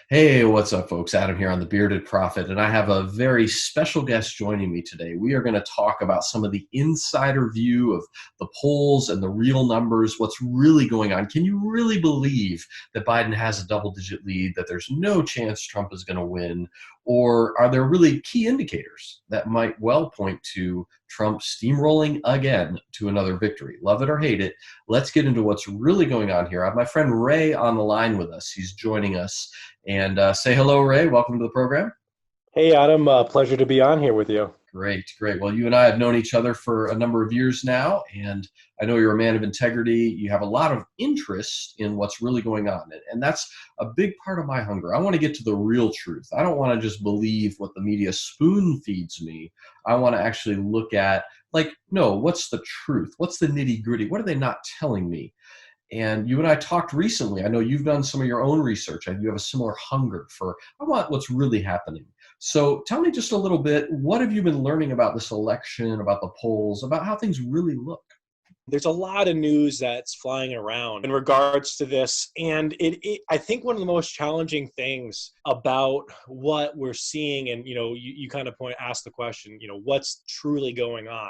Hey, what's up, folks? Adam here on The Bearded Prophet, and I have a very special guest joining me today. We are going to talk about some of the insider view of the polls and the real numbers, what's really going on. Can you really believe that Biden has a double-digit lead, that there's no chance Trump is going to win? Or are there really key indicators that might well point to Trump steamrolling again to another victory? Love it or hate it, let's get into what's really going on here. I have my friend Ray on the line with us. He's joining us. And say hello, Ray. Welcome to the program. Hey Adam, pleasure to be on here with you. Great, great. Well, you and I have known each other for a number of years now, and I know you're a man of integrity. You have a lot of interest in what's really going on, and that's a big part of my hunger. I want to get to the real truth. I don't want to just believe what the media spoon feeds me. I want to actually look at, like, no, what's the truth? What's the nitty gritty? What are they not telling me? And you and I talked recently. I know you've done some of your own research and you have a similar hunger for, I want what's really happening. So tell me just a little bit, what have you been learning about this election, about the polls, about how things really look? There's a lot of news that's flying around in regards to this. And I think one of the most challenging things about what we're seeing, and you kind of ask the question, what's truly going on?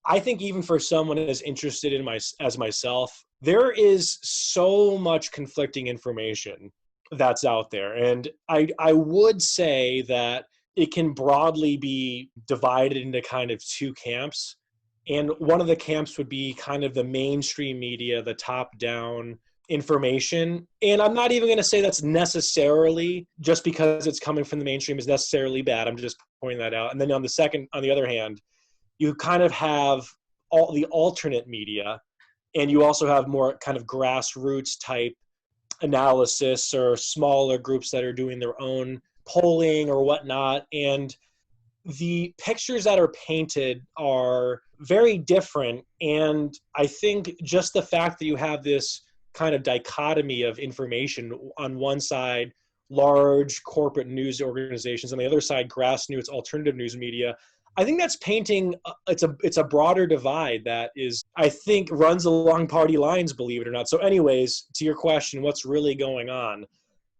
I think even for someone as interested in as myself, there is so much conflicting information that's out there. And I would say that it can broadly be divided into kind of two camps. And one of the camps would be kind of the mainstream media, the top-down information. And I'm not even going to say that's necessarily, just because it's coming from the mainstream, is necessarily bad. I'm just pointing that out. And then on the other hand, you kind of have all the alternate media, and you also have more kind of grassroots type analysis or smaller groups that are doing their own polling or whatnot. And the pictures that are painted are very different. And I think just the fact that you have this kind of dichotomy of information on one side, large corporate news organizations, on the other side, grassroots alternative news media, I think that's painting, it's a broader divide that is, I think, runs along party lines, believe it or not. So anyways, to your question, what's really going on?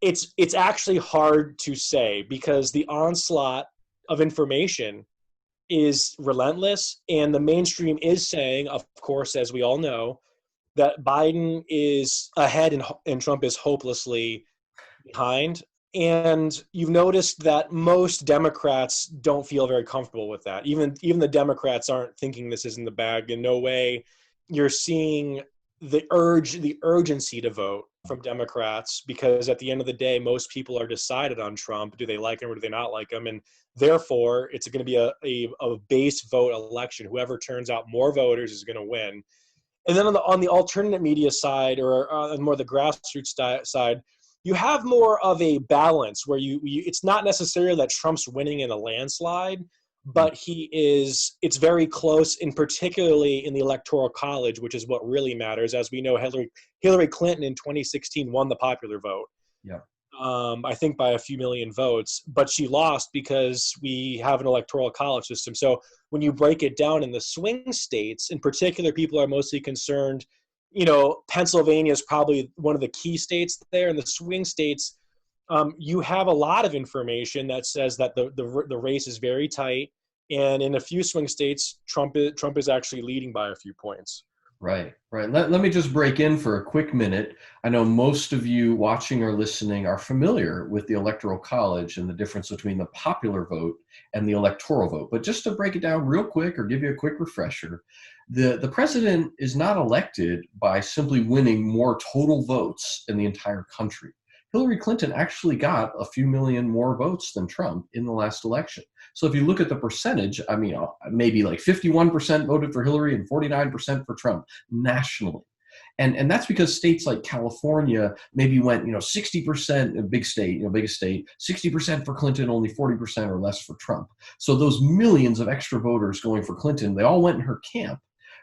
It's actually hard to say because the onslaught of information is relentless, and the mainstream is saying, of course, as we all know, that Biden is ahead and Trump is hopelessly behind. And you've noticed that most Democrats don't feel very comfortable with that. Even the Democrats aren't thinking this is in the bag. In no way you're seeing the urgency to vote from Democrats, because at the end of the day, most people are decided on Trump. Do they like him or do they not like him? And therefore, it's going to be a base vote election. Whoever turns out more voters is going to win. And then on the alternate media side, or more the grassroots side, you have more of a balance where it's not necessarily that Trump's winning in a landslide, but it's very close, and particularly in the Electoral College, which is what really matters. As we know, Hillary Clinton in 2016 won the popular vote. Yeah. I think by a few million votes, but she lost because we have an Electoral College system. So when you break it down in the swing states, in particular, people are mostly concerned. Pennsylvania is probably one of the key states there. In the swing states, you have a lot of information that says that the race is very tight, and in a few swing states, Trump is actually leading by a few points. Right, right. Let me just break in for a quick minute. I know most of you watching or listening are familiar with the Electoral College and the difference between the popular vote and the electoral vote. But just to break it down real quick or give you a quick refresher, the president is not elected by simply winning more total votes in the entire country. Hillary Clinton actually got a few million more votes than Trump in the last election. So if you look at the percentage, I mean, maybe like 51% voted for Hillary and 49% for Trump nationally. And that's because states like California maybe went, 60%, a big state, biggest state, 60% for Clinton, only 40% or less for Trump. So those millions of extra voters going for Clinton, they all went in her camp.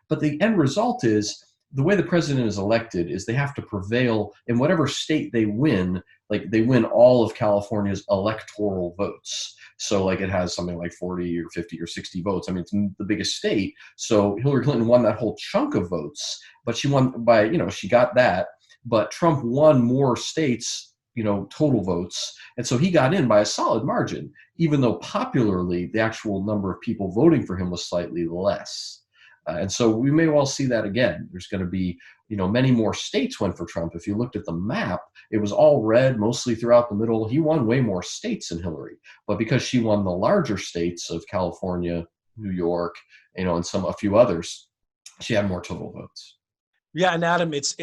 But the end result is, the way the president is elected is they have to prevail in whatever state they win. Like, they win all of California's electoral votes. So like it has something like 40 or 50 or 60 votes. I mean, it's the biggest state. So Hillary Clinton won that whole chunk of votes, but she won by, she got that. But Trump won more states, total votes. And so he got in by a solid margin, even though popularly the actual number of people voting for him was slightly less. And so we may well see that again. There's going to be, many more states went for Trump. If you looked at the map, it was all red mostly throughout the middle. He won way more states than Hillary. But because she won the larger states of California, New York, and a few others, she had more total votes. Yeah, and Adam, it's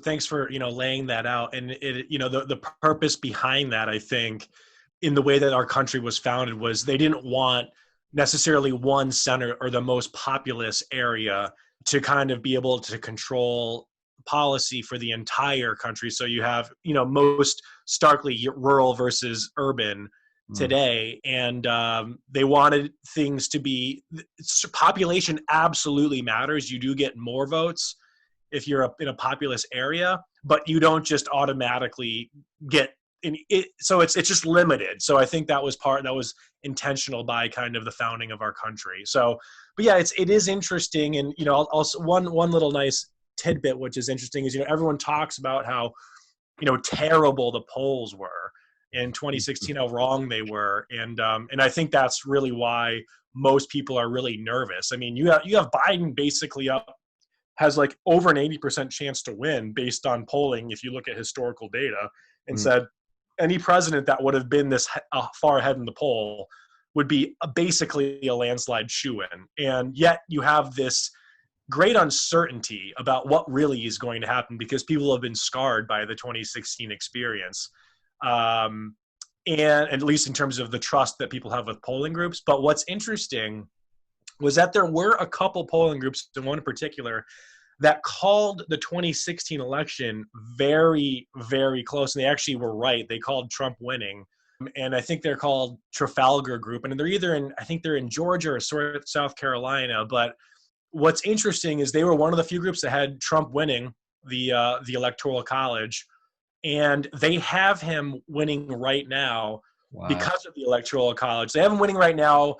thanks for laying that out, and the purpose behind that, I think, in the way that our country was founded, was they didn't want necessarily one center or the most populous area to kind of be able to control policy for the entire country. So you have most starkly rural versus urban today, and they wanted things to be, population absolutely matters. You do get more votes if you're in a populous area, but you don't just automatically get in it. So it's just limited. So I think that was intentional by kind of the founding of our country. So, but yeah, it is interesting. And, also one little nice tidbit, which is interesting, is, everyone talks about how, terrible the polls were in 2016, how wrong they were. And I think that's really why most people are really nervous. I mean, you have Biden basically has like over an 80% chance to win based on polling, if you look at historical data, and said any president that would have been this far ahead in the poll would be basically a landslide shoo-in. And yet you have this great uncertainty about what really is going to happen, because people have been scarred by the 2016 experience. And at least in terms of the trust that people have with polling groups. But what's interesting was that there were a couple polling groups, and one in particular, that called the 2016 election very, very close. And they actually were right. They called Trump winning. And I think they're called Trafalgar Group. And they're either I think they're in Georgia or South Carolina. But what's interesting is they were one of the few groups that had Trump winning the Electoral College. And they have him winning right now. Wow. Because of the Electoral College. They have him winning right now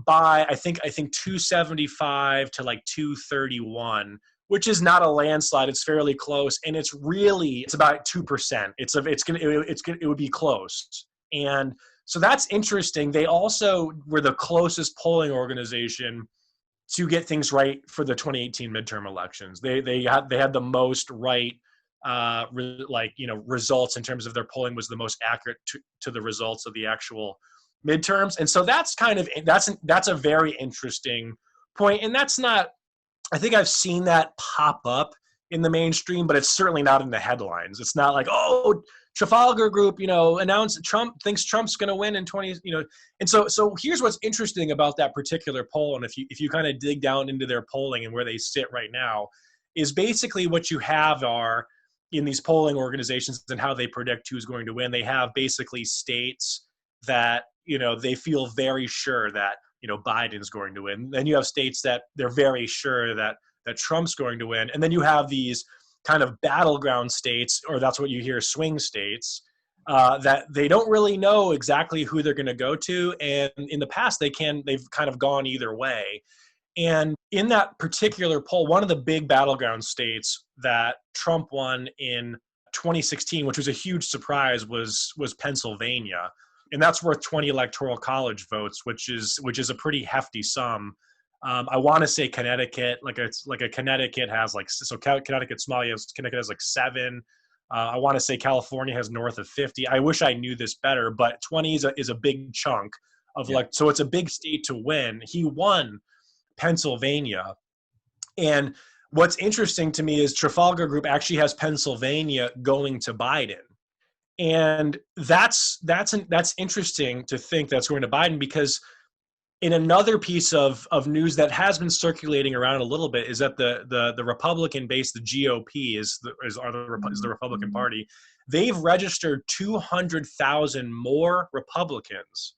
by, I think 275 to like 231, which is not a landslide. It's fairly close, and it's about 2%. It would be close, and so that's interesting. They also were the closest polling organization to get things right for the 2018 midterm elections. They had the most right, results in terms of their polling was the most accurate to the results of the actual midterms, and so that's a very interesting point, and that's not. I think I've seen that pop up in the mainstream, but it's certainly not in the headlines. It's not like, oh, Trafalgar Group, announced thinks Trump's going to win in 20, And so here's what's interesting about that particular poll. And if you kind of dig down into their polling and where they sit right now, is basically what you have are in these polling organizations and how they predict who's going to win. They have basically states that, they feel very sure that, Biden's going to win. Then you have states that they're very sure that Trump's going to win. And then you have these kind of battleground states, or that's what you hear, swing states, that they don't really know exactly who they're going to go to. And in the past, they've kind of gone either way. And in that particular poll, one of the big battleground states that Trump won in 2016, which was a huge surprise, was Pennsylvania. And that's worth 20 electoral college votes, which is a pretty hefty sum. I want to say Connecticut, Connecticut has Connecticut's small. Connecticut has 7. I want to say California has north of 50. I wish I knew this better, but 20 is a big chunk of so it's a big state to win. He won Pennsylvania, and what's interesting to me is Trafalgar Group actually has Pennsylvania going to Biden. And that's interesting to think that's going to Biden, because in another piece of news that has been circulating around a little bit is that the Republican base, the GOP is the Republican Party. They've registered 200,000 more Republicans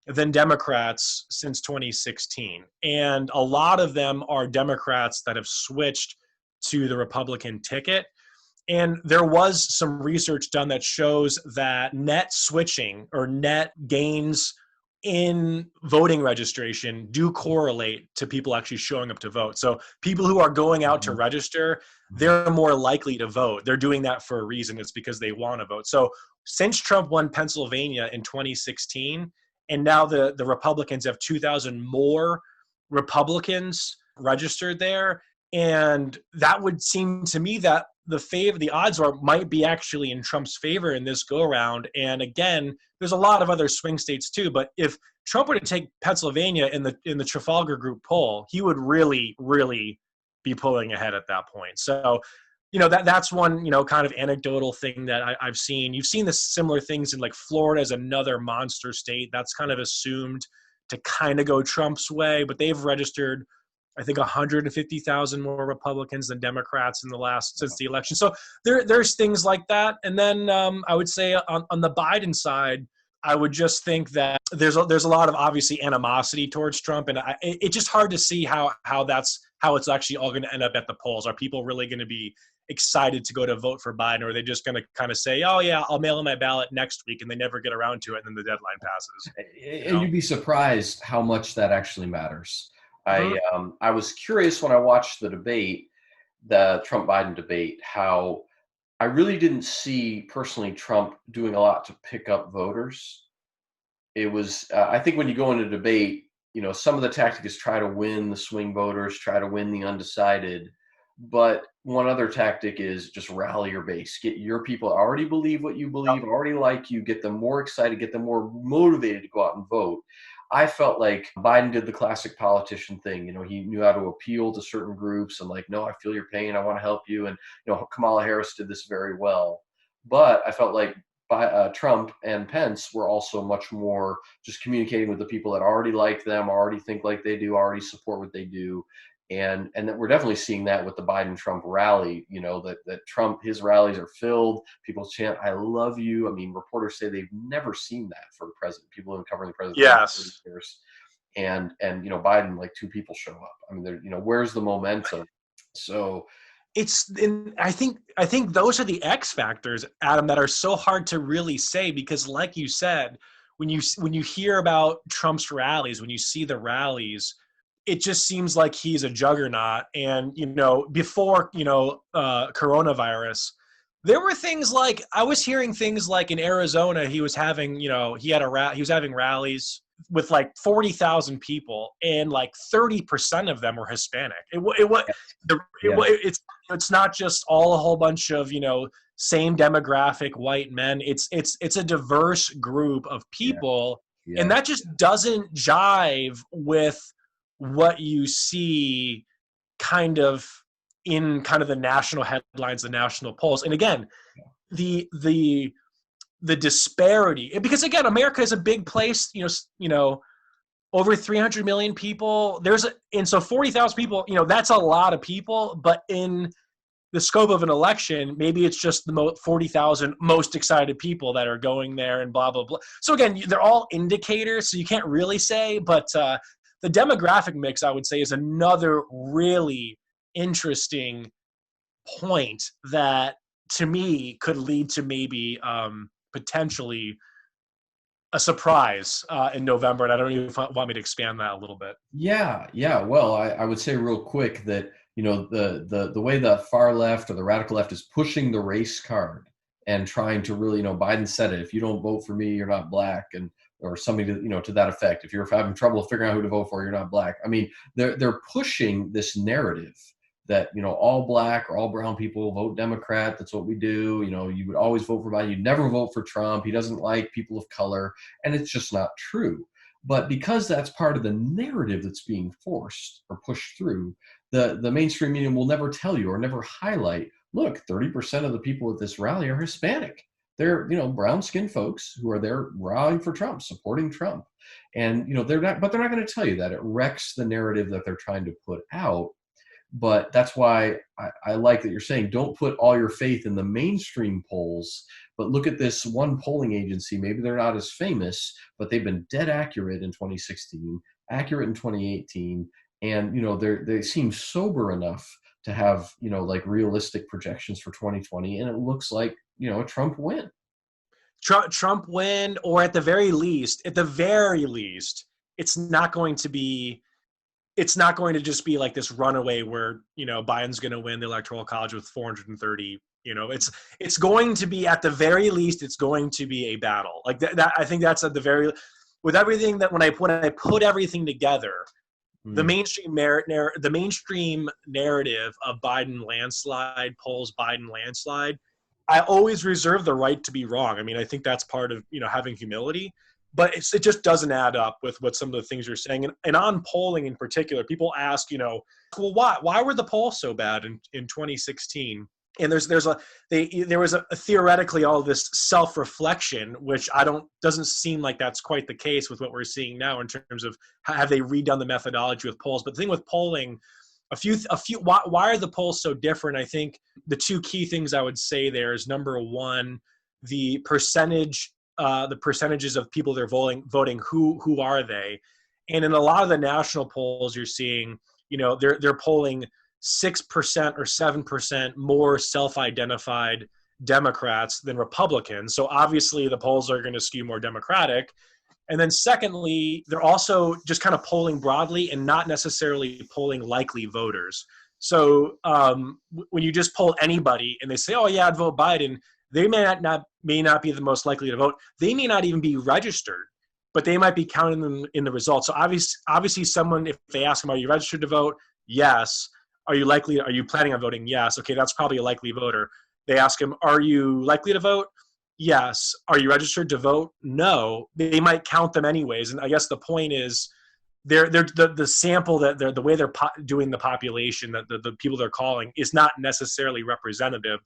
than Democrats since 2016. And a lot of them are Democrats that have switched to the Republican ticket. And there was some research done that shows that net switching or net gains in voting registration do correlate to people actually showing up to vote. So people who are going out to Mhm. register, Mhm. they're more likely to vote. They're doing that for a reason. It's because they want to vote. So since Trump won Pennsylvania in 2016, and now the Republicans have 2,000 more Republicans registered there, and that would seem to me that the odds are might be actually in Trump's favor in this go around. And again, there's a lot of other swing states too, but if Trump were to take Pennsylvania in the Trafalgar Group poll, he would really be pulling ahead at that point. So, that's one kind of anecdotal thing that I've seen. You've seen the similar things in like Florida as another monster state that's kind of assumed to kind of go Trump's way, but they've registered I think 150,000 more Republicans than Democrats in the last since the election. So there's things like that, and then I would say on the Biden side, I would just think that there's a lot of obviously animosity towards Trump, and it's just hard to see how it's actually all going to end up at the polls. Are people really going to be excited to go to vote for Biden, or are they just going to kind of say, "Oh yeah, I'll mail in my ballot next week," and they never get around to it, and then the deadline passes? You And know? you'd be surprised how much that actually matters. Mm-hmm. I was curious when I watched the debate, the Trump Biden debate, how I really didn't see personally Trump doing a lot to pick up voters. It was, I think when you go into debate, some of the tactic is try to win the swing voters, try to win the undecided. But one other tactic is just rally your base, get your people that already believe what you believe, already like you, get them more excited, get them more motivated to go out and vote. I felt like Biden did the classic politician thing. He knew how to appeal to certain groups and, like, no, I feel your pain, I want to help you. And Kamala Harris did this very well. But I felt like Trump and Pence were also much more just communicating with the people that already like them, already think like they do, already support what they do. And that we're definitely seeing that with the Biden Trump rally, that Trump, his rallies are filled, people chant I love you. I mean, reporters say they've never seen that for the president. People who have been covering the president for 30 Yes. years. And Biden, like, two people show up. I mean, where's the momentum? So I think those are the X factors, Adam, that are so hard to really say, because like you said, when you hear about Trump's rallies, when you see the rallies, it just seems like he's a juggernaut. And before coronavirus, there were things like I was hearing things like in Arizona he was having he was having rallies with like 40,000 people, and like 30% of them were Hispanic. yeah, It's not just all a whole bunch of same demographic white men. It's a diverse group of yeah, people, and yeah, that just doesn't jive with what you see kind of in kind of the national headlines, the national polls. And again, the the the disparity, because again, America is a big place. Over 300 million people. And so 40,000 people. That's a lot of people. But in the scope of an election, maybe it's just the 40,000 most excited people that are going there, and blah blah blah. So again, they're all indicators, so you can't really say. But the demographic mix, I would say, is another really interesting point that to me could lead to maybe potentially a surprise in November. And I don't even want me to expand that a little bit. yeah. Well, I would say real quick that the way the far left or the radical left is pushing the race card and trying to really, Biden said it, if you don't vote for me, you're not black, and or something to that effect. If you're having trouble figuring out who to vote for, you're not black. I mean, they're pushing this narrative that all black or all brown people vote Democrat. That's what we do. You would always vote for Biden. You'd never vote for Trump. He doesn't like people of color, and it's just not true. But because that's part of the narrative that's being forced or pushed through, the mainstream media will never tell you or never highlight, look, 30% of the people at this rally are Hispanic. They're, brown skinned folks who are there rallying for Trump, supporting Trump. And, they're not going to tell you that. It wrecks the narrative that they're trying to put out. But that's why I like that you're saying don't put all your faith in the mainstream polls, but look at this one polling agency. Maybe they're not as famous, but they've been dead accurate in 2016, accurate in 2018, and they seem sober enough to have like realistic projections for 2020, and it looks like a Trump win. Trump win, or at the very least, it's not going to be. It's not going to just be like this runaway where, you know, Biden's going to win the Electoral College with 430. You know, it's going to be, at the very least, it's going to be a battle. Like that I think that's at the very, with everything that when I put everything together, the mainstream narrative of Biden landslide, polls Biden landslide, I always reserve the right to be wrong. I mean, I think that's part of, you know, having humility, but it just doesn't add up with what some of the things you're saying. And on polling in particular, people ask, you know, well, why were the polls so bad in 2016? And there was a theoretically all this self-reflection, which doesn't seem like that's quite the case with what we're seeing now in terms of have they redone the methodology with polls. But the thing with polling, why are the polls so different? I think the two key things I would say there is, number one, the percentages of people that are voting, who are they? And in a lot of the national polls, you're seeing, you know, they're polling 6% or 7% more self-identified Democrats than Republicans. So obviously the polls are going to skew more Democratic. And then secondly, they're also just kind of polling broadly and not necessarily polling likely voters. So when you just poll anybody and they say, oh yeah, I'd vote Biden, they may not be the most likely to vote. They may not even be registered, but they might be counting them in the results. So obviously someone, if they ask them, are you registered to vote? Yes. Are you planning on voting? Yes. Okay, that's probably a likely voter. They ask him, are you likely to vote? Yes. Are you registered to vote? No. They might count them anyways. And I guess the point is, they're the sample that the way they're doing the population, that the people they're calling, is not necessarily representative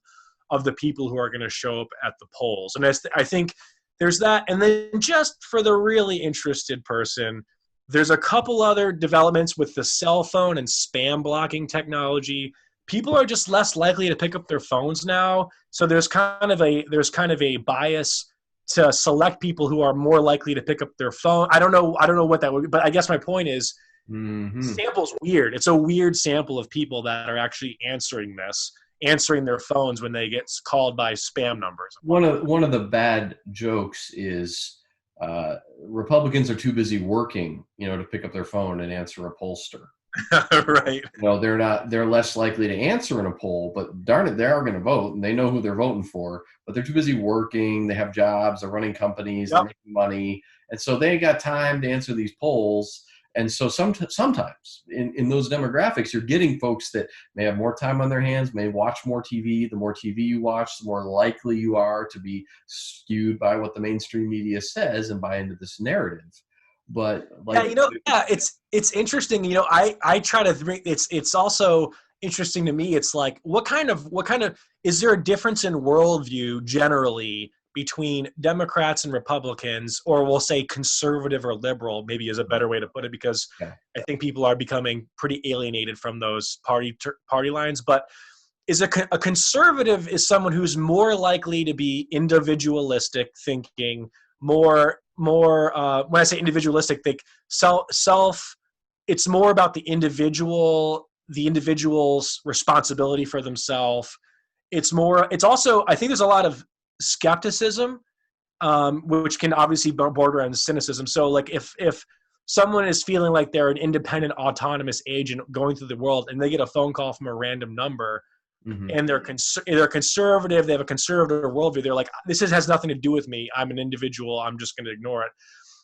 of the people who are going to show up at the polls. And I think there's that. And then just for the really interested person, there's a couple other developments with the cell phone and spam blocking technology. People are just less likely to pick up their phones now. So there's kind of a bias to select people who are more likely to pick up their phone. I don't know what that would be, but I guess my point is, sample's weird. It's a weird sample of people that are actually answering their phones when they get called by spam numbers. One of the bad jokes is Republicans are too busy working, you know, to pick up their phone and answer a pollster. Right. You know, they're less likely to answer in a poll, but darn it, they are going to vote, and they know who they're voting for, but they're too busy working. They have jobs, they're running companies, they're making money, and so they ain't got time to answer these polls. And so sometimes in those demographics, you're getting folks that may have more time on their hands, may watch more TV. The more TV you watch, the more likely you are to be skewed by what the mainstream media says and buy into this narrative. But like, it's interesting. You know, I try to think it's also interesting to me. It's like, what kind of is there a difference in worldview generally between Democrats and Republicans, or we'll say conservative or liberal, maybe is a better way to put it, because I think people are becoming pretty alienated from those party lines. But is a conservative is someone who's more likely to be individualistic thinking, more when I say individualistic, think self. It's more about the individual's responsibility for themselves. It's also, I think there's a lot of skepticism, which can obviously border on cynicism. So like if someone is feeling like they're an independent, autonomous agent going through the world, and they get a phone call from a random number, and they're conservative, they have a conservative worldview, they're like, this has nothing to do with me, I'm an individual, I'm just going to ignore it.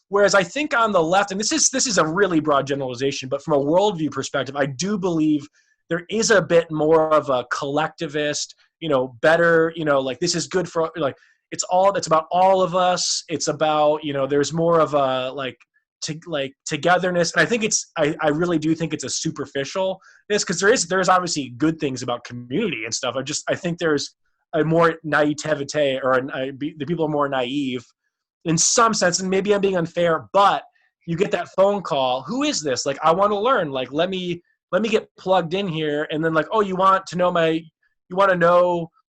Whereas I think on the left, and this is a really broad generalization, but from a worldview perspective, I do believe there is a bit more of a collectivist, you know, better, you know, like this is good for, like, it's about all of us. It's about, you know, there's more of a togetherness. And I think I really do think it's a superficial, because there's obviously good things about community and stuff. I think there's a more naivete, or the people are more naive in some sense, and maybe I'm being unfair, but you get that phone call, who is this? Like, I want to learn, like, let me get plugged in here. And then like, oh, you want to know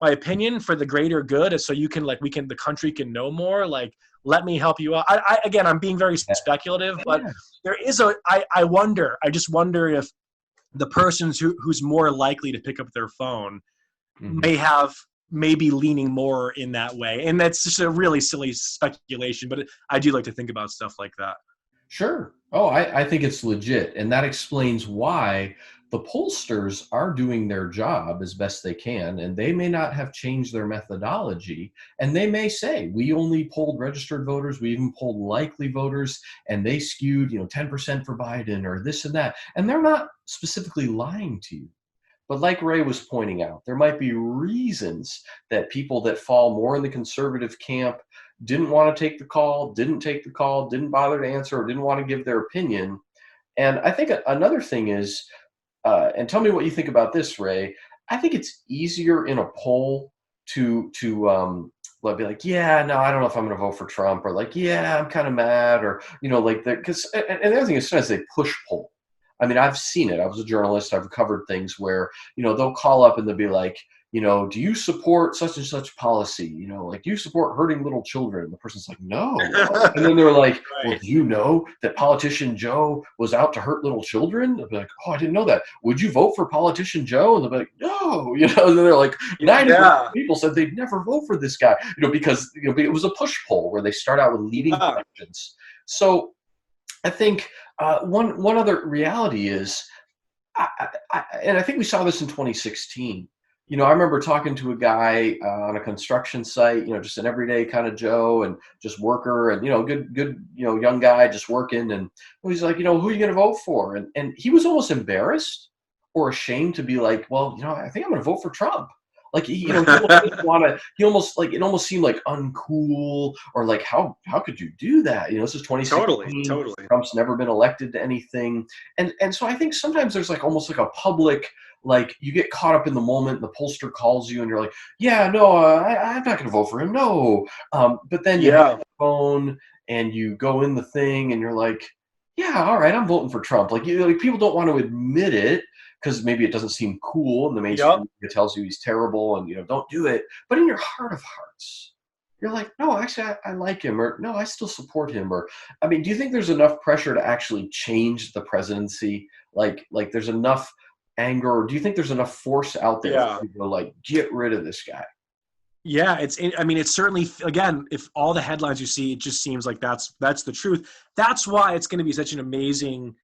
my opinion for the greater good, so you can the country can know more, like, let me help you out. Again, I'm being very speculative, but there is I just wonder if the person who's more likely to pick up their phone may have maybe leaning more in that way. And that's just a really silly speculation, but I do like to think about stuff like that. Sure. Oh, I think it's legit. And that explains why the pollsters are doing their job as best they can. And they may not have changed their methodology. And they may say, we only polled registered voters, we even polled likely voters, and they skewed, 10% for Biden or this and that. And they're not specifically lying to you. But like Ray was pointing out, there might be reasons that people that fall more in the conservative camp didn't want to take the call, didn't take the call, didn't bother to answer, or didn't want to give their opinion. And I think another thing is, and tell me what you think about this, Ray. I think it's easier in a poll to like be like, yeah, no, I don't know if I'm going to vote for Trump, or like, yeah, I'm kind of mad, or like that. Because and the other thing is sometimes they push poll. I mean, I've seen it. I was a journalist. I've covered things where, they'll call up and they'll be like, do you support such and such policy? Like, do you support hurting little children? And the person's like, no. And then they're like, well, Right. do you know that politician Joe was out to hurt little children? They'll be like, oh, I didn't know that. Would you vote for politician Joe? And they'll be like, no. And then they're like, 90% Yeah. of people said they'd never vote for this guy, because it was a push poll where they start out with leading Yeah. questions. So I think one other reality is, and I think we saw this in 2016. I remember talking to a guy on a construction site, just an everyday kind of Joe and just worker, and good, young guy just working, and he's like, who are you going to vote for? And he was almost embarrassed or ashamed to be like, well, I think I'm going to vote for Trump. Like he almost didn't want to. He almost like it almost seemed like uncool, or like how could you do that? This is Totally. 2016. Trump's never been elected to anything, and so I think sometimes there's like almost like a public, like you get caught up in the moment, and the pollster calls you, and you're like, yeah, no, I'm not going to vote for him, no. But then you have Yeah. the phone and you go in the thing, and you're like, yeah, all right, I'm voting for Trump. Like people don't want to admit it, because maybe it doesn't seem cool, and the Yep. mainstream media tells you he's terrible, and don't do it. But in your heart of hearts, you're like, no, actually, I like him, or no, I still support him. Or, I mean, do you think there's enough pressure to actually change the presidency? Like there's enough anger, or do you think there's enough force out there Yeah. for people to like get rid of this guy? Yeah, it's certainly, again, if all the headlines you see, it just seems like that's the truth. That's why it's going to be such an amazing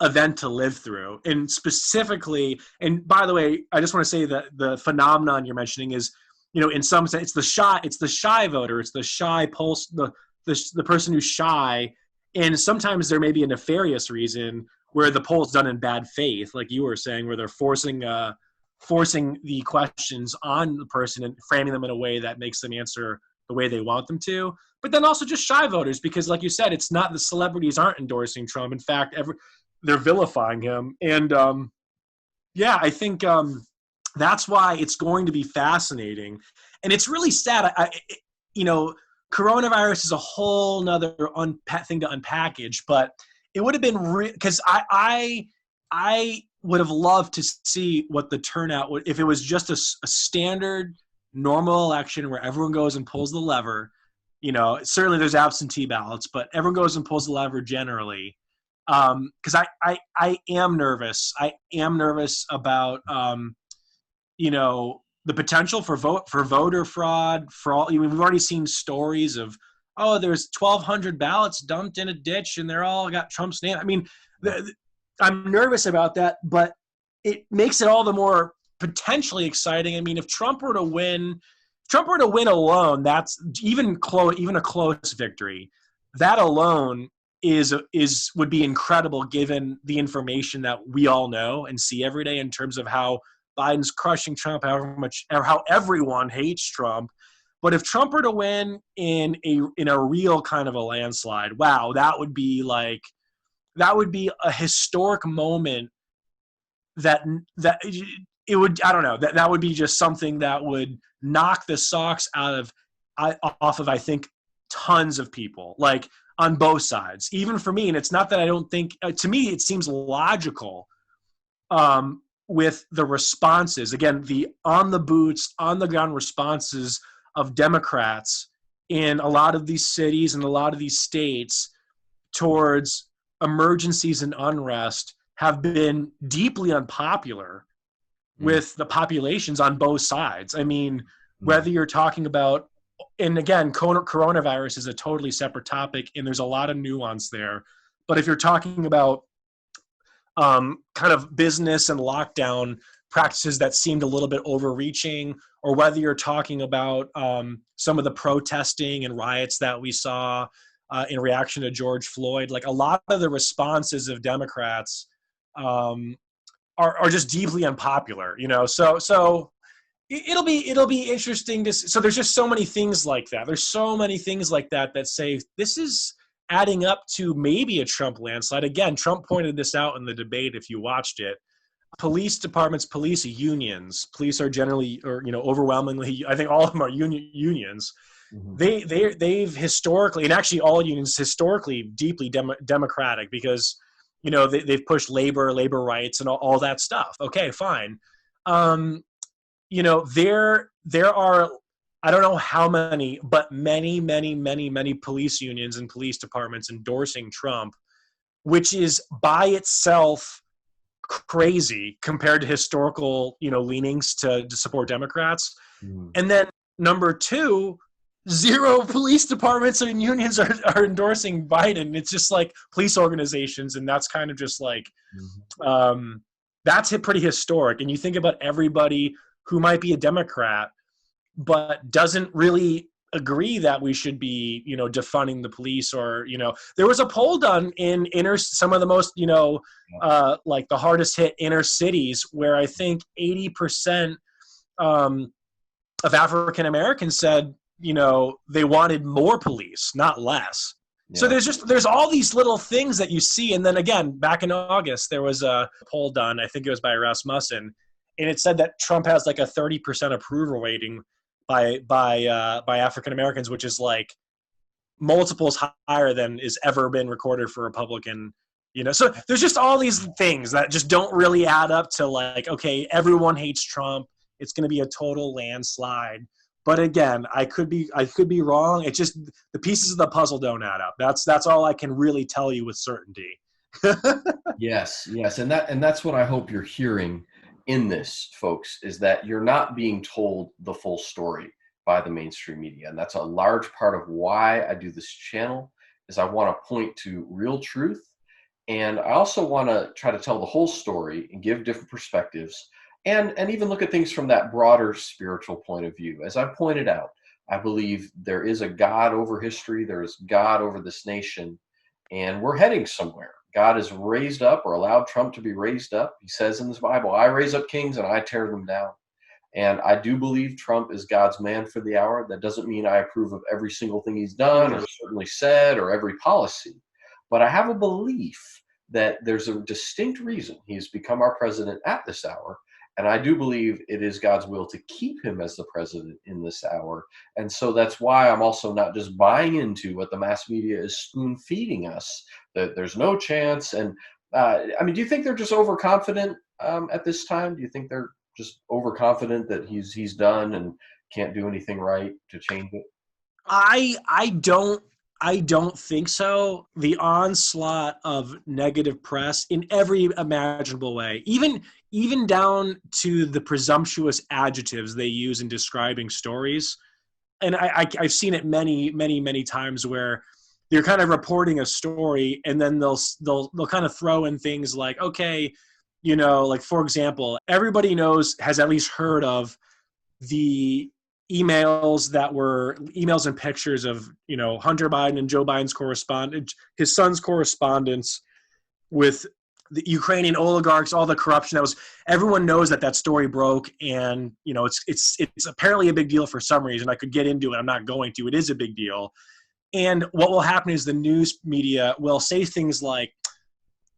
event to live through. And specifically, and by the way, I just want to say that the phenomenon you're mentioning is, in some sense, it's the shy voter, it's the shy pulse, the person who's shy, and sometimes there may be a nefarious reason where the poll's done in bad faith, like you were saying, where they're forcing the questions on the person and framing them in a way that makes them answer the way they want them to. But then also just shy voters, because like you said, it's not the celebrities aren't endorsing Trump. In fact, they're vilifying him. And yeah, I think that's why it's going to be fascinating. And it's really sad. Coronavirus is a whole nother thing to unpackage, but it would have been because I would have loved to see what the turnout would, if it was just a standard normal election where everyone goes and pulls the lever. Certainly there's absentee ballots, but everyone goes and pulls the lever generally. Because I am nervous. I am nervous about the potential for voter fraud. For all, we've already seen stories of, oh, there's 1,200 ballots dumped in a ditch and they're all got Trump's name. I mean, I'm nervous about that, but it makes it all the more potentially exciting. I mean, if Trump were to win alone, that's even a close victory. That alone would be incredible, given the information that we all know and see every day in terms of how Biden's crushing Trump, how everyone hates Trump. But if Trump were to win in a real kind of a landslide, wow, that would be a historic moment. That it would, I don't know, that would be just something that would knock the socks off of, I think, tons of people, like on both sides, even for me. And it's not that I don't think, to me, it seems logical with the responses, again, the on the boots, on the ground responses of Democrats in a lot of these cities and a lot of these states towards emergencies and unrest have been deeply unpopular. Mm. with the populations on both sides. I mean, Mm. whether you're talking about, and again, coronavirus is a totally separate topic, and there's a lot of nuance there. But if you're talking about kind of business and lockdown practices that seemed a little bit overreaching, or whether you're talking about some of the protesting and riots that we saw in reaction to George Floyd, like a lot of the responses of Democrats are just deeply unpopular, you know. So it'll be interesting to see. So there's just so many things like that. There's so many things like that that say this is adding up to maybe a Trump landslide. Again, Trump pointed this out in the debate if you watched it. Police departments, police unions, police are generally, or you know, overwhelmingly, I think all of them are unions. Mhm. They've historically, and actually all unions historically, deeply democratic, because you know they've pushed labor rights and all that stuff. Okay, fine. You know, there are, I don't know how many, but many police unions and police departments endorsing Trump, which is by itself crazy compared to historical, you know, leanings to support Democrats. Mhm. And then number two, zero police departments and unions are endorsing Biden. It's just like police organizations, and that's kind of just like Mhm. that's pretty historic. And you think about everybody who might be a Democrat but doesn't really agree that we should be, you know, defunding the police, or, you know, there was a poll done in some of the most, you know, like the hardest hit inner cities, where I think 80% of African Americans said, you know, they wanted more police, not less. So Yeah. there's all these little things that you see. And then again, back in August, there was a poll done, I think it was by Rasmussen, and it said that Trump has like a 30% approval rating by African Americans, which is like multiples higher than is ever been recorded for Republican. You know, so there's just all these things that just don't really add up to like, okay, everyone hates Trump. It's going to be a total landslide. But again, I could be wrong. It's just the pieces of the puzzle don't add up. That's all I can really tell you with certainty. Yes, yes, and that's what I hope you're hearing in this, folks, is that you're not being told the full story by the mainstream media, and that's a large part of why I do this channel. Is I want to point to real truth, and I also want to try to tell the whole story and give different perspectives, and even look at things from that broader spiritual point of view. As I pointed out, I believe there is a God over history, there is God over this nation, and we're heading somewhere. God has raised up or allowed Trump to be raised up. He says in his Bible, I raise up kings and I tear them down. And I do believe Trump is God's man for the hour. That doesn't mean I approve of every single thing he's done or certainly said or every policy. But I have a belief that there's a distinct reason he's become our president at this hour. And I do believe it is God's will to keep him as the president in this hour. And so that's why I'm also not just buying into what the mass media is spoon feeding us, that there's no chance. And I mean, do you think they're just overconfident at this time? Do you think they're just overconfident that he's done and can't do anything right to change it? I don't think so. The onslaught of negative press in every imaginable way, even down to the presumptuous adjectives they use in describing stories. And I've seen it many times where they're kind of reporting a story, and then they'll kind of throw in things like, okay, you know, like for example, everybody has at least heard of the emails and pictures of, you know, Hunter Biden and Joe Biden's correspondence, his son's correspondence with the Ukrainian oligarchs, all the corruption that was. Everyone knows that story broke, and you know it's apparently a big deal for some reason. I could get into it. I'm not going to. It is a big deal. And what will happen is the news media will say things like,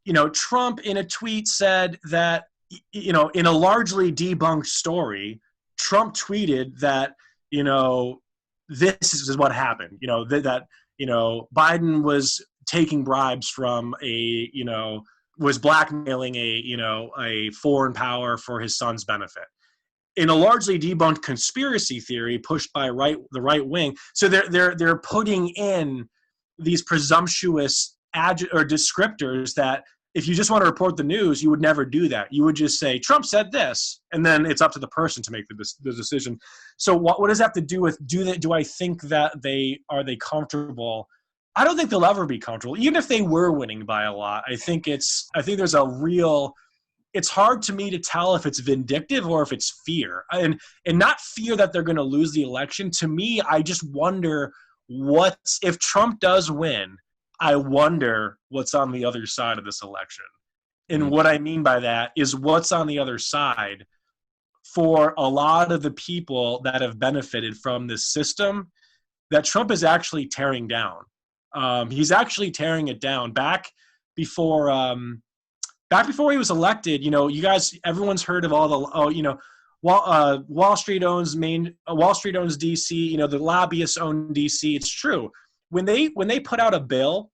you know, Trump in a tweet said that, you know, in a largely debunked story, Trump tweeted that, you know, this is what happened. You know, that you know, Biden was taking bribes from was blackmailing a foreign power for his son's benefit, in a largely debunked conspiracy theory pushed by the right wing. So they're putting in these presumptuous or descriptors that if you just want to report the news, you would never do that. You would just say, Trump said this, and then it's up to the person to make the decision. So what does that have to do with, do I think that are they comfortable? I don't think they'll ever be comfortable, even if they were winning by a lot. I think there's a real, it's hard to me to tell if it's vindictive or if it's fear, and not fear that they're going to lose the election. To me, I just wonder if Trump does win, I wonder what's on the other side of this election. And what I mean by that is what's on the other side for a lot of the people that have benefited from this system that Trump is actually tearing down. He's actually tearing it down. Back before he was elected, you guys, everyone's heard of all the, Wall Street owns DC. The lobbyists own DC. It's true. When they put out a bill,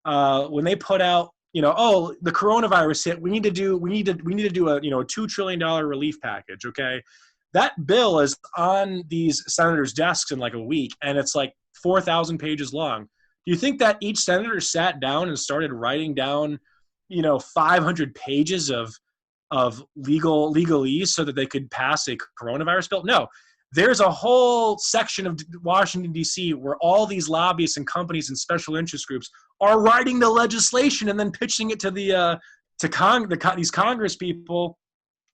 when they put out, the coronavirus hit, we need to do a $2 trillion relief package. Okay, that bill is on these senators' desks in like a week, and it's like 4,000 pages long. Do you think that each senator sat down and started writing down, 500 pages of legalese so that they could pass a coronavirus bill? No. There's a whole section of Washington, D.C. where all these lobbyists and companies and special interest groups are writing the legislation and then pitching it to these Congress people,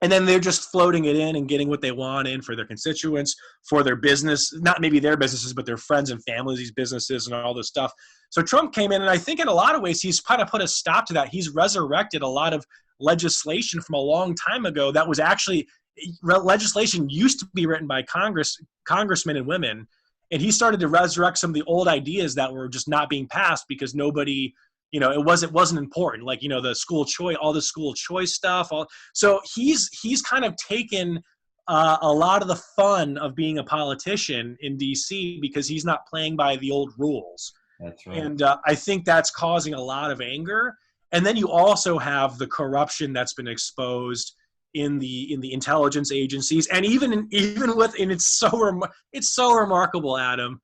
and then they're just floating it in and getting what they want in for their constituents, for their business, not maybe their businesses, but their friends and families, these businesses and all this stuff. So Trump came in, and I think in a lot of ways he's kind of put a stop to that. He's resurrected a lot of legislation from a long time ago that was actually – legislation used to be written by congressmen and women, and he started to resurrect some of the old ideas that were just not being passed because nobody, it wasn't important. Like, the school choice, all the school choice stuff. So he's kind of taken a lot of the fun of being a politician in DC because he's not playing by the old rules. That's right. And I think that's causing a lot of anger. And then you also have the corruption that's been exposed in the intelligence agencies, and even within, it's so remarkable, Adam.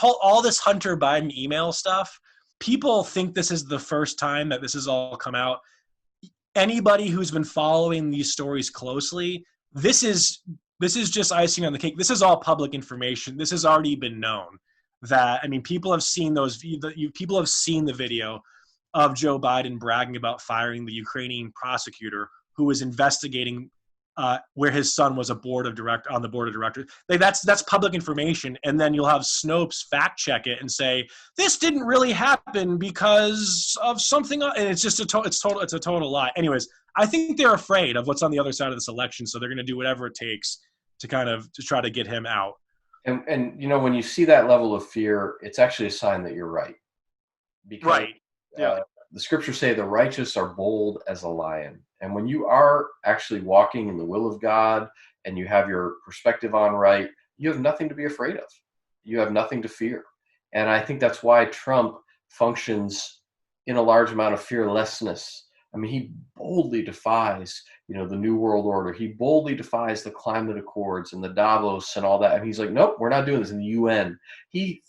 All this Hunter Biden email stuff, people think this is the first time that this has all come out. Anybody who's been following these stories closely, this is just icing on the cake. This is all public information. This has already been known. People have seen people have seen the video of Joe Biden bragging about firing the Ukrainian prosecutor who was investigating where his son was on the board of directors. That's public information. And then you'll have Snopes fact check it and say, this didn't really happen because of something. And it's just it's a total lie. Anyways, I think they're afraid of what's on the other side of this election. So they're going to do whatever it takes to try to get him out. And when you see that level of fear, it's actually a sign that you're right. Because, right. Yeah. The scriptures say the righteous are bold as a lion. And when you are actually walking in the will of God and you have your perspective on right, you have nothing to be afraid of. You have nothing to fear. And I think that's why Trump functions in a large amount of fearlessness. He boldly defies, the New World Order. He boldly defies the climate accords and the Davos and all that. And he's like, nope, we're not doing this. In the UN, he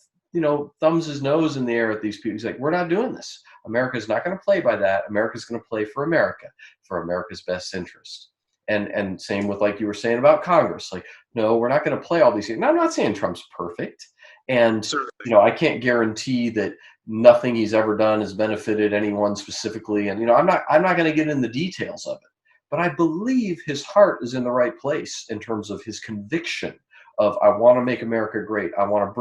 thumbs his nose in the air at these people. He's like, we're not doing this. America's not going to play by that. America's going to play for America, for America's best interest. And same with, like you were saying about Congress. Like, no, we're not going to play all these things. Now, I'm not saying Trump's perfect. And, I can't guarantee that nothing he's ever done has benefited anyone specifically. And, I'm not going to get in the details of it. But I believe his heart is in the right place in terms of his conviction of, I want to make America great.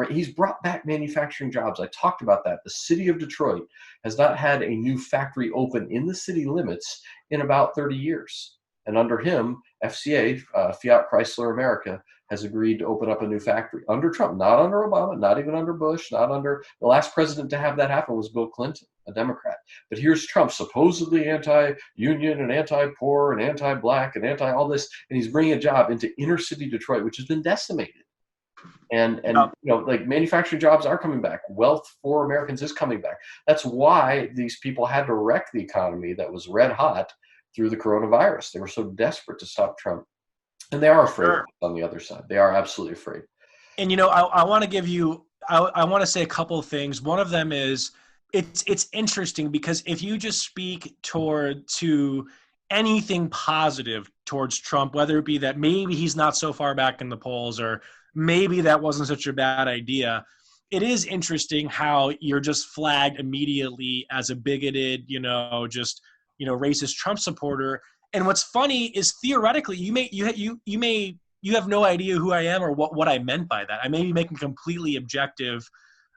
He's brought back manufacturing jobs. I talked about that. The city of Detroit has not had a new factory open in the city limits in about 30 years. And under him, FCA, Fiat Chrysler America, has agreed to open up a new factory under Trump, not under Obama, not even under Bush, not under the last president to have that happen was Bill Clinton, a Democrat. But here's Trump, supposedly anti-union and anti-poor and anti-black and anti-all this, and he's bringing a job into inner city Detroit, which has been decimated. And like manufacturing jobs are coming back. Wealth for Americans is coming back. That's why these people had to wreck the economy that was red hot through the coronavirus. They were so desperate to stop Trump. And they are afraid on the other side. They are absolutely afraid. And, I want to give you, I want to say a couple of things. One of them is it's interesting because if you just speak to anything positive towards Trump, whether it be that maybe he's not so far back in the polls or maybe that wasn't such a bad idea, it is interesting how you're just flagged immediately as a bigoted, just racist Trump supporter. And what's funny is theoretically, you have no idea who I am or what I meant by that. I may be making completely objective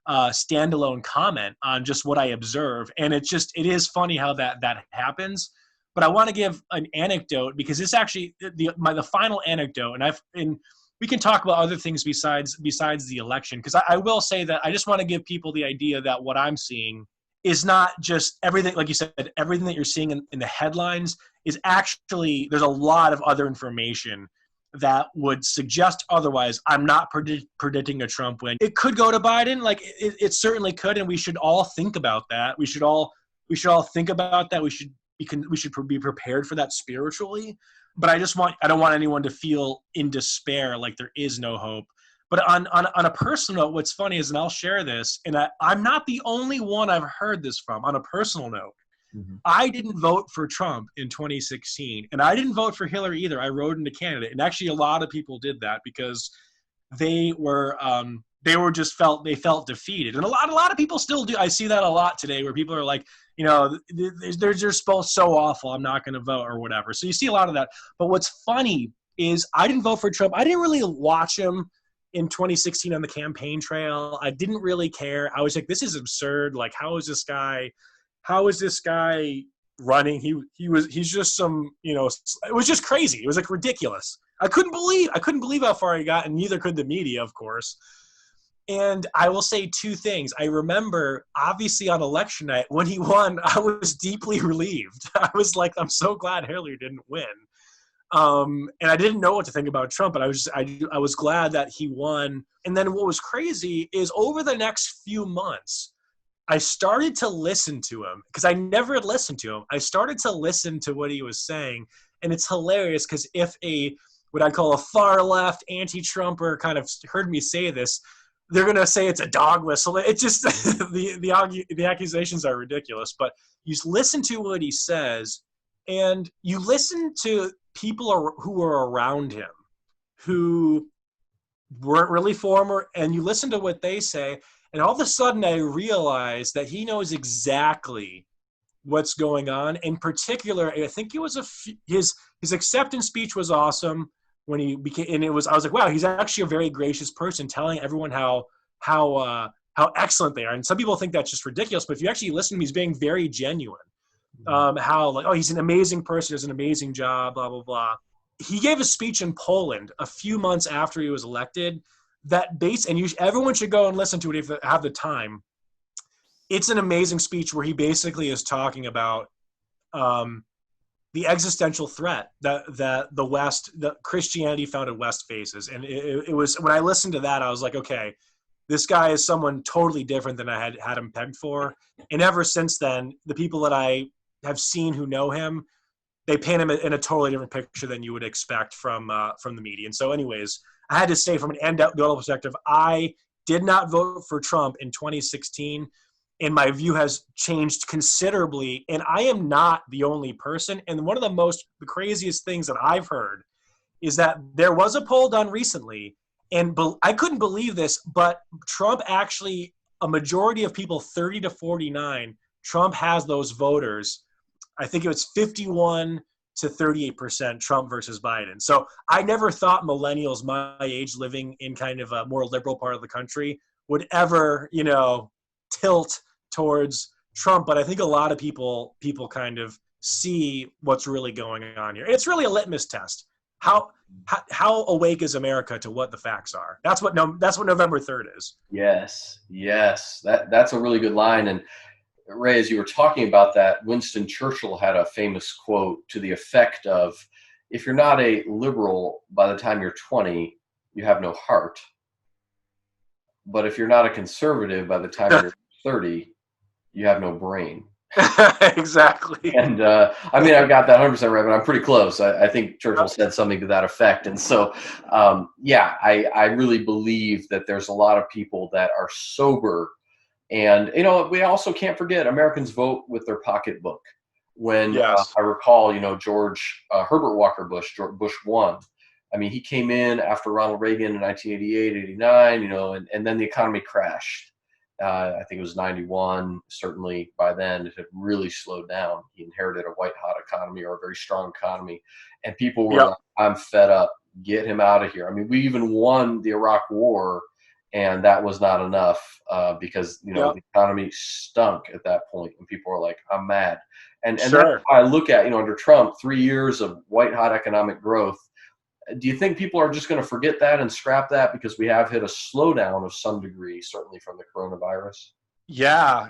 standalone comment on just what I observe. And it is funny how that happens. But I want to give an anecdote because this actually the final anecdote, and we can talk about other things besides the election, because I will say that I just want to give people the idea that what I'm seeing is not just everything, like you said, everything that you're seeing in the headlines is actually, there's a lot of other information that would suggest otherwise. I'm not predicting a Trump win. It could go to Biden, like it certainly could, and we should all think about that. We should all think about that. We should be prepared for that spiritually. But I don't want anyone to feel in despair, like there is no hope. But on a personal note, what's funny is, and I'll share this, and I'm not the only one I've heard this from. On a personal note, mm-hmm. I didn't vote for Trump in 2016, and I didn't vote for Hillary either. I wrote in a candidate, and actually a lot of people did that because they felt defeated, and a lot of people still do. I see that a lot today, where people are like, they're just both so awful, I'm not going to vote or whatever. So you see a lot of that. But what's funny is I didn't vote for Trump. I didn't really watch him in 2016 on the campaign trail. I didn't really care. I was like, this is absurd. Like, how is this guy running? He's just some, it was just crazy. It was like ridiculous. I couldn't believe how far he got, and neither could the media, of course. And I will say two things. I remember, obviously, on election night, when he won, I was deeply relieved. I was like, I'm so glad Hillary didn't win. And I didn't know what to think about Trump, but I was glad that he won. And then what was crazy is over the next few months, I started to listen to him because I never had listened to him. I started to listen to what he was saying. And it's hilarious because if what I'd call a far left anti-Trumper kind of heard me say this, they're going to say it's a dog whistle. It just, the accusations are ridiculous, but you listen to what he says and you listen to people who were around him who weren't really for him, and you listen to what they say. And all of a sudden I realized that he knows exactly what's going on. In particular, I think it was his acceptance speech was awesome. When he became, and I was like, wow, he's actually a very gracious person, telling everyone how excellent they are. And some people think that's just ridiculous, but if you actually listen to him, he's being very genuine. How like, oh, he's an amazing person, does an amazing job, blah blah blah. He gave a speech in Poland a few months after he was elected. Everyone should go and listen to it if they have the time. It's an amazing speech where he basically is talking about the existential threat that the Christianity founded West faces. And it was, when I listened to that, I was like, okay, this guy is someone totally different than I had him pegged for. And ever since then, the people that I have seen who know him, they paint him in a totally different picture than you would expect from the media. And so anyways, I had to say, from an anecdotal perspective, I did not vote for Trump in 2016. And my view has changed considerably. And I am not the only person. And one of the craziest things that I've heard is that there was a poll done recently, and I couldn't believe this, but Trump actually, a majority of people, 30 to 49, Trump has those voters. I think it was 51 to 38% Trump versus Biden. So I never thought millennials my age living in kind of a more liberal part of the country would ever, tilt towards Trump. But I think a lot of people kind of see what's really going on here. It's really a litmus test. How awake is America to what the facts are? That's what November 3rd is. Yes. That's a really good line. And Ray, as you were talking about that, Winston Churchill had a famous quote to the effect of, if you're not a liberal by the time you're 20, you have no heart. But if you're not a conservative by the time you're 30, you have no brain. Exactly. And I've got that 100% right, but I'm pretty close. I think Churchill said something to that effect. And so, I really believe that there's a lot of people that are sober And, we also can't forget Americans vote with their pocketbook. When Yes. I recall, George Herbert Walker Bush, George Bush 1. I mean, he came in after Ronald Reagan in 1988, 89, and then the economy crashed. I think it was 91. Certainly by then it had really slowed down. He inherited a white hot economy, or a very strong economy. And people were Yep. like, I'm fed up. Get him out of here. I mean, we even won the Iraq War, and that was not enough because, Yep. the economy stunk at that point, and people were like, I'm mad. And that's Sure. why I look at, under Trump, 3 years of white hot economic growth. Do you think people are just going to forget that and scrap that because we have hit a slowdown of some degree, certainly from the coronavirus? Yeah.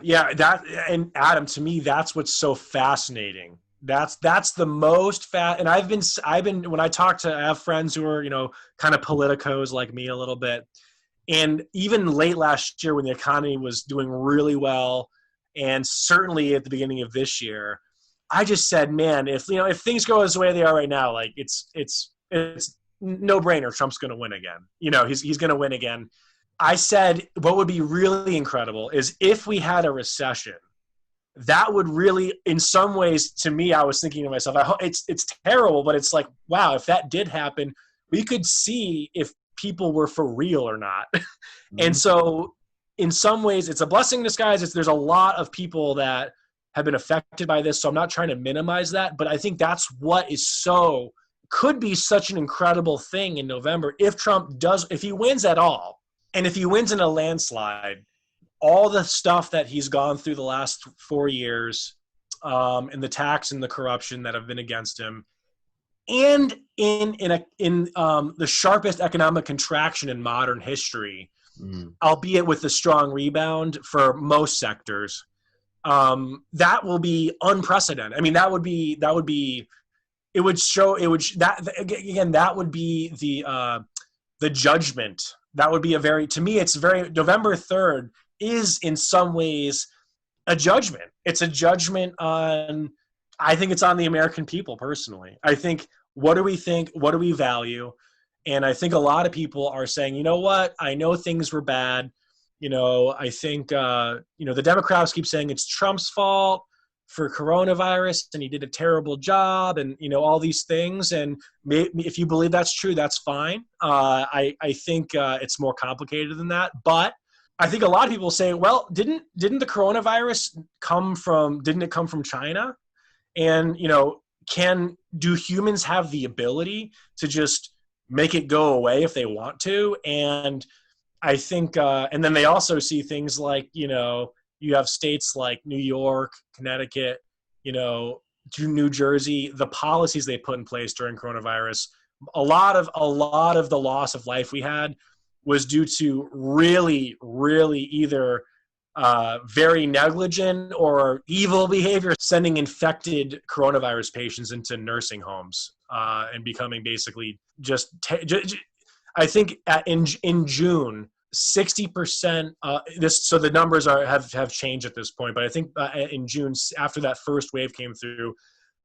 And Adam, to me, that's what's so fascinating. That's the most and I've been when I have friends who are, kind of politicos like me a little bit. And even late last year when the economy was doing really well, and certainly at the beginning of this year, I just said, man, if things go as the way they are right now, like it's no brainer. Trump's going to win again. He's going to win again. I said, what would be really incredible is if we had a recession. That would really, in some ways, to me, I was thinking to myself, it's terrible, but it's like, wow, if that did happen, we could see if people were for real or not. And so in some ways, it's a blessing in disguise. There's a lot of people that have been affected by this, so I'm not trying to minimize that, but I think that's what could be such an incredible thing in November if he wins at all, and if he wins in a landslide. All the stuff that he's gone through the last 4 years, and the tax and the corruption that have been against him, and in the sharpest economic contraction in modern history, albeit with a strong rebound for most sectors, that will be unprecedented. I mean, that would be that would be the judgment. That would be to me, it's very November 3rd is in some ways a judgment. It's a judgment I think it's on the American people personally. I think, what do we think? What do we value? And I think a lot of people are saying, you know what? I know things were bad. I think, the Democrats keep saying it's Trump's fault for coronavirus and he did a terrible job and, all these things. And if you believe that's true, that's fine. I think it's more complicated than that. But I think a lot of people say, well, didn't the coronavirus come from China? And, do humans have the ability to just make it go away if they want to? And I think, and then they also see things like, you have states like New York, Connecticut, New Jersey, the policies they put in place during coronavirus. A lot of the loss of life we had was due to really, really either very negligent or evil behavior, sending infected coronavirus patients into nursing homes and becoming basically I think in June, 60%. So the numbers have changed at this point, but I think in June, after that first wave came through,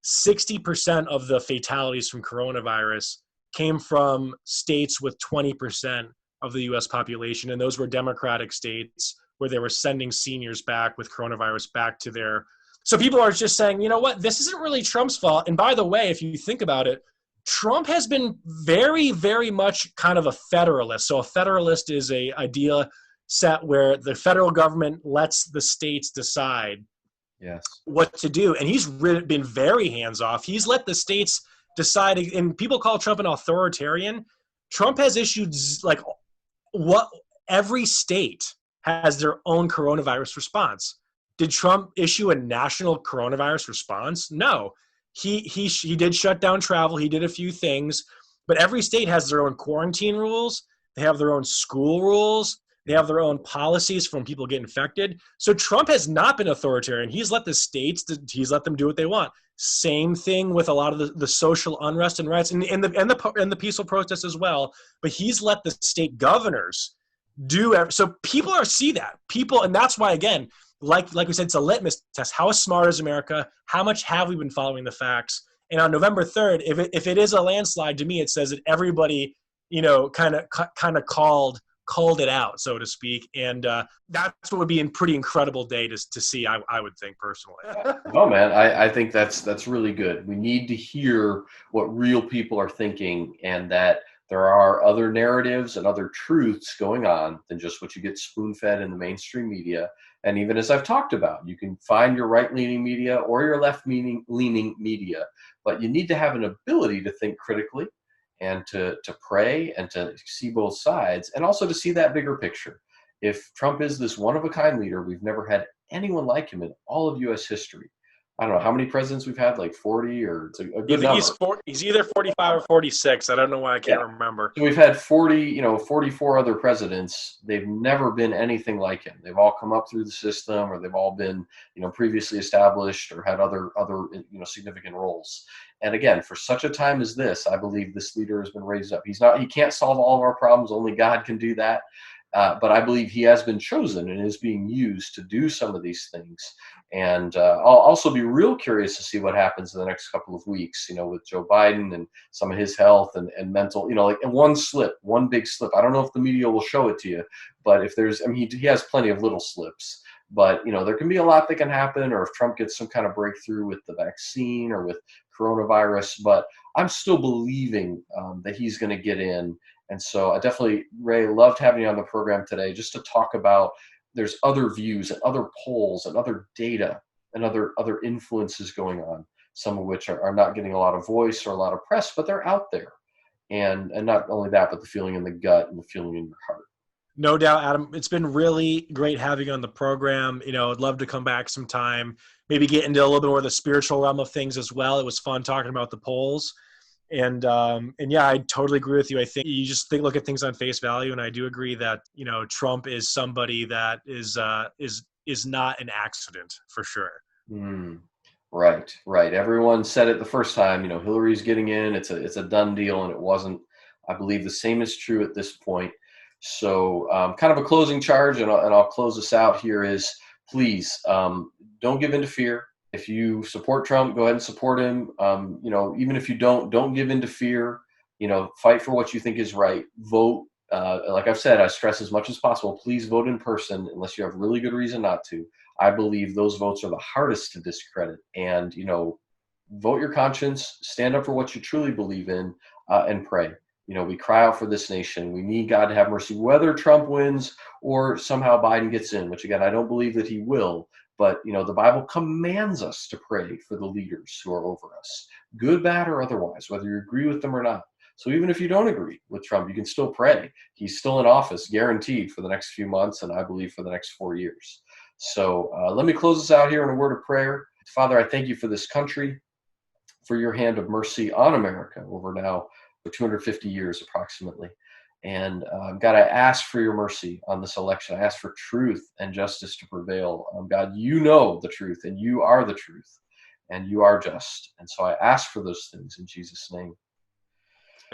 60% of the fatalities from coronavirus came from states with 20% of the U.S. population, and those were Democratic states where they were sending seniors back with coronavirus back to their. So people are just saying, you know what, this isn't really Trump's fault. And by the way, if you think about it, Trump has been very, very much kind of a federalist. So a federalist is a idea set where the federal government lets the states decide what to do. And he's been very hands-off. He's let the states decide, and people call Trump an authoritarian. Trump has issued every state has their own coronavirus response. Did Trump issue a national coronavirus response? No. He did shut down travel. He did a few things, but every state has their own quarantine rules. They have their own school rules. They have their own policies from people get infected. So Trump has not been authoritarian. He's let the states, he's let them do what they want. Same thing with a lot of the social unrest and riots and the peaceful protests as well. But he's let the state governors do. So people see that. And that's why, again, like we said, it's a litmus test. How smart is America? How much have we been following the facts? And on November 3rd, if it is a landslide, to me, it says that everybody, kind of called called it out, so to speak. And that's what would be a pretty incredible day to see, I would think personally. No, man, I think that's really good. We need to hear what real people are thinking, and that there are other narratives and other truths going on than just what you get spoon-fed in the mainstream media. And even as I've talked about, you can find your right-leaning media or your left-leaning media, but you need to have an ability to think critically and to pray and to see both sides, and also to see that bigger picture. If Trump is this one-of-a-kind leader, we've never had anyone like him in all of U.S. history. I don't know how many presidents we've had, like 40, or it's a good number. He's either 45 or 46. I don't know why I can't remember. So we've had 40, 44 other presidents. They've never been anything like him. They've all come up through the system, or they've all been, previously established, or had other, significant roles. And again, for such a time as this, I believe this leader has been raised up. He can't solve all of our problems. Only God can do that. But I believe he has been chosen and is being used to do some of these things. And I'll also be real curious to see what happens in the next couple of weeks, with Joe Biden and some of his health and mental, like one big slip. I don't know if the media will show it to you, but if there's, he has plenty of little slips. But, there can be a lot that can happen, or if Trump gets some kind of breakthrough with the vaccine or with coronavirus. But I'm still believing that he's going to get in. And so I definitely, Ray, loved having you on the program today, just to talk about there's other views and other polls and other data and other influences going on, some of which are not getting a lot of voice or a lot of press, but they're out there. And not only that, but the feeling in the gut and the feeling in your heart. No doubt, Adam. It's been really great having you on the program. I'd love to come back sometime, maybe get into a little bit more of the spiritual realm of things as well. It was fun talking about the polls. And yeah, I totally agree with you. I think you just look at things on face value. And I do agree that, Trump is somebody that is not an accident for sure. Right. Everyone said it the first time, Hillary's getting in, it's a done deal. And it wasn't. I believe the same is true at this point. So kind of a closing charge, and I'll close this out here, is please don't give in to fear. If you support Trump, go ahead and support him. Even if you don't give in to fear. Fight for what you think is right. Vote. Like I've said, I stress as much as possible, please vote in person unless you have really good reason not to. I believe those votes are the hardest to discredit. And, vote your conscience, stand up for what you truly believe in, and pray. We cry out for this nation. We need God to have mercy, whether Trump wins or somehow Biden gets in, which again, I don't believe that he will. But, the Bible commands us to pray for the leaders who are over us, good, bad, or otherwise, whether you agree with them or not. So even if you don't agree with Trump, you can still pray. He's still in office, guaranteed, for the next few months, and I believe for the next 4 years. So let me close this out here in a word of prayer. Father, I thank you for this country, for your hand of mercy on America over now for 250 years approximately. And God, I ask for your mercy on this election. I ask for truth and justice to prevail. God, you know the truth, and you are the truth, and you are just. And so I ask for those things in Jesus' name.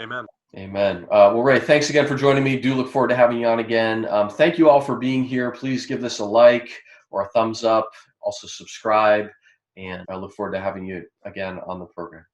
Amen. Amen. Well, Ray, thanks again for joining me. Do look forward to having you on again. Thank you all for being here. Please give this a like or a thumbs up. Also subscribe. And I look forward to having you again on the program.